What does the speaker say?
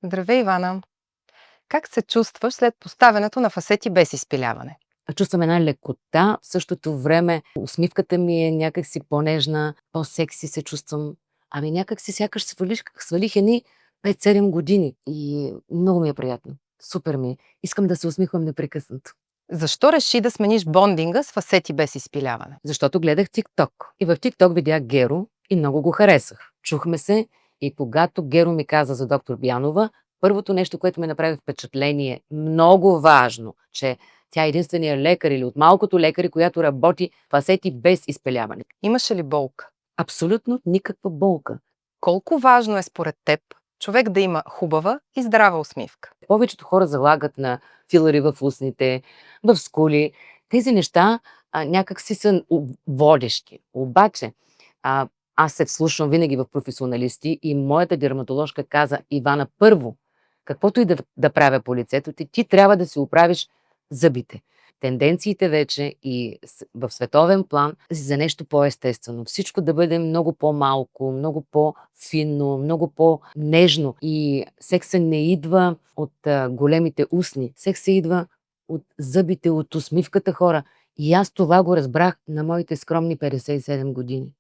Здравей, Ивана! Как се чувстваш след поставянето на фасети без изпиляване? Чувствам една лекота, в същото време усмивката ми е някак си по-нежна, по-секси се чувствам. Някак си сякаш свалих едни 5-7 години и много ми е приятно. Супер ми е. Искам да се усмихвам непрекъснато. Защо реши да смениш бондинга с фасети без изпиляване? Защото гледах TikTok. И в TikTok видях Геро и много го харесах. Чухме се и когато Геро ми каза за доктор Бянова, първото нещо, което ми направи впечатление, много важно, че тя е единственият лекар или от малкото лекари, която работи фасети без изпиляване. Имаше ли болка? Абсолютно никаква болка. Колко важно е според теб човек да има хубава и здрава усмивка? Повечето хора залагат на филъри в устните, в скули. Тези неща някак си са водещи. Обаче, аз се вслушвам винаги в професионалисти и моята дерматоложка каза: Ивана, първо, каквото и да правя по лицето ти трябва да си оправиш зъбите. Тенденциите вече и в световен план за нещо по-естествено. Всичко да бъде много по-малко, много по-финно, много по-нежно. И секса не идва от големите устни. Секса идва от зъбите, от усмивката, хора. И аз това го разбрах на моите скромни 57 години.